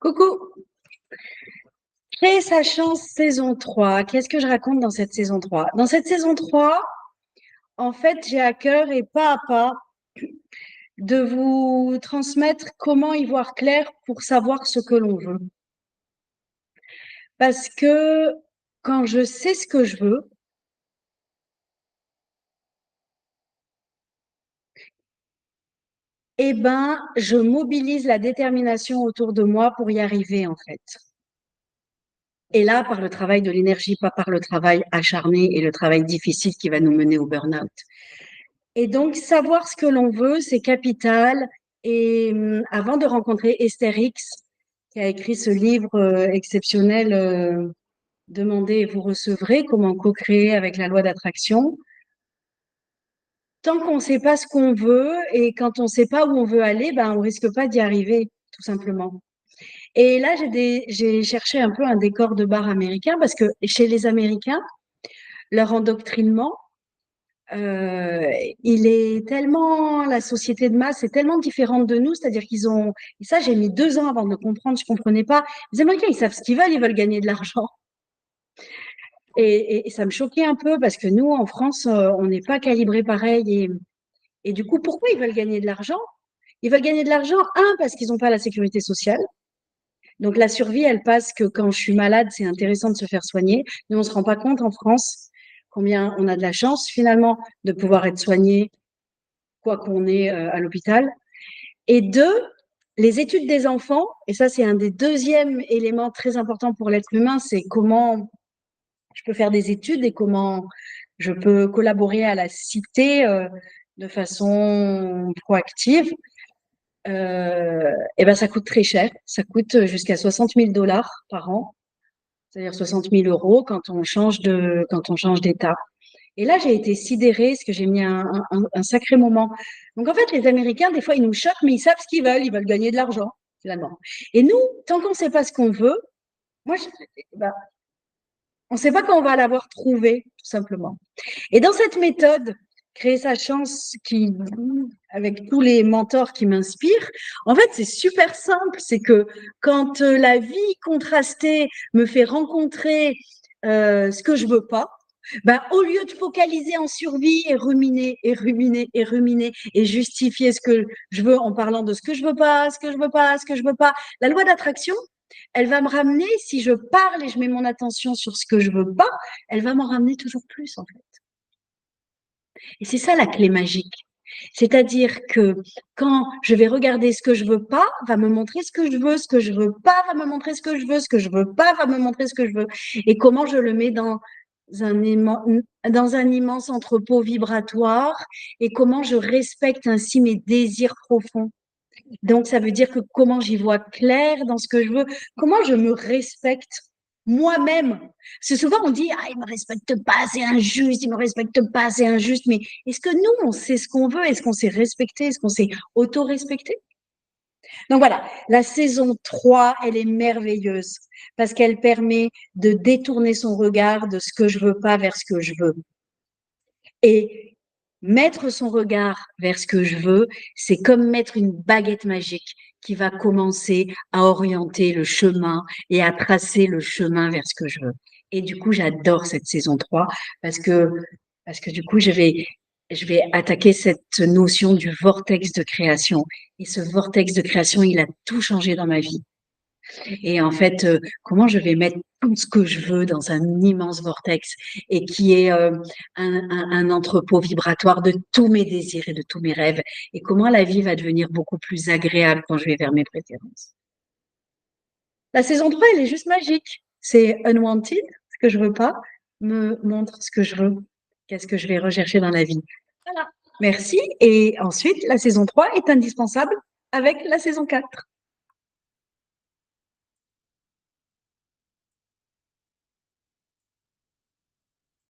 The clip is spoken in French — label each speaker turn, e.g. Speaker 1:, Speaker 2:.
Speaker 1: Coucou, créer sa chance saison 3. Qu'est-ce que je raconte dans cette saison 3? Dans cette saison 3, en fait, j'ai à cœur et pas à pas de vous transmettre comment y voir clair pour savoir ce que l'on veut. Parce que quand je sais ce que je veux, eh ben, je mobilise la détermination autour de moi pour y arriver, en fait. Et là, par le travail de l'énergie, pas par le travail acharné et le travail difficile qui va nous mener au burn-out. Et donc, savoir ce que l'on veut, c'est capital. Et avant de rencontrer Esther X, qui a écrit ce livre exceptionnel, Demandez et vous recevrez, comment co-créer avec la loi d'attraction, tant qu'on ne sait pas ce qu'on veut et quand on ne sait pas où on veut aller, ben, on risque pas d'y arriver, tout simplement. Et là, j'ai cherché un peu un décor de bar américain parce que chez les Américains, leur endoctrinement, il est tellement, la société de masse est tellement différente de nous, c'est-à-dire qu'ils ont, et ça j'ai mis 2 ans avant de le comprendre, je comprenais pas. Les Américains, ils savent ce qu'ils veulent gagner de l'argent. Et ça me choquait un peu parce que nous, en France, on n'est pas calibré pareil. Et du coup, pourquoi ils veulent gagner de l'argent? Ils veulent gagner de l'argent, parce qu'ils n'ont pas la sécurité sociale. Donc la survie, elle passe que quand je suis malade, c'est intéressant de se faire soigner. Nous, on se rend pas compte en France combien on a de la chance finalement de pouvoir être soigné quoi qu'on est à l'hôpital. Et deux, les études des enfants, et ça c'est un des deuxièmes éléments très importants pour l'être humain, c'est comment je peux faire des études et comment je peux collaborer à la cité de façon proactive. Et ben ça coûte très cher, ça coûte jusqu'à 60 000 dollars par an, c'est-à-dire 60 000 euros quand on change d'état. Et là, j'ai été sidérée parce que j'ai mis un sacré moment. Donc, en fait, les Américains, des fois, ils nous choquent, mais ils savent ce qu'ils veulent gagner de l'argent, finalement. Et nous, tant qu'on ne sait pas ce qu'on veut, moi, bah, on ne sait pas quand on va l'avoir trouvé, tout simplement. Et dans cette méthode, créer sa chance avec tous les mentors qui m'inspirent, en fait, c'est super simple. C'est que quand la vie contrastée me fait rencontrer ce que je veux pas, ben, au lieu de focaliser en survie et ruminer et ruminer et ruminer et justifier ce que je veux en parlant de ce que je veux pas, ce que je veux pas, ce que je veux pas, la loi d'attraction, elle va me ramener, si je parle et je mets mon attention sur ce que je veux pas, elle va m'en ramener toujours plus, en fait. Et c'est ça la clé magique. C'est-à-dire que quand je vais regarder ce que je veux pas, va me montrer ce que je veux pas va me montrer ce que je veux, ce que je veux pas va me montrer ce que je veux. Et comment je le mets dans un immense entrepôt vibratoire et comment je respecte ainsi mes désirs profonds. Donc, ça veut dire que comment j'y vois clair dans ce que je veux, comment je me respecte moi-même. Parce que souvent, on dit, ah, il me respecte pas, c'est injuste, il me respecte pas, c'est injuste. Mais est-ce que nous, on sait ce qu'on veut? Est-ce qu'on s'est respecté? Est-ce qu'on s'est auto-respecté? Donc voilà, la saison 3, elle est merveilleuse parce qu'elle permet de détourner son regard de ce que je veux pas vers ce que je veux. Et mettre son regard vers ce que je veux, c'est comme mettre une baguette magique qui va commencer à orienter le chemin et à tracer le chemin vers ce que je veux. Et du coup, j'adore cette saison 3 parce que, parce que du coup, je vais attaquer cette notion du vortex de création. Et ce vortex de création, il a tout changé dans ma vie. Et en fait, comment je vais mettre tout ce que je veux dans un immense vortex et qui est un entrepôt vibratoire de tous mes désirs et de tous mes rêves. Et comment la vie va devenir beaucoup plus agréable quand je vais vers mes préférences. La saison 3, elle est juste magique. C'est unwanted, ce que je veux pas, me montre ce que je veux, qu'est-ce que je vais rechercher dans la vie. Voilà. Merci. Et ensuite, la saison 3 est indispensable avec la saison 4.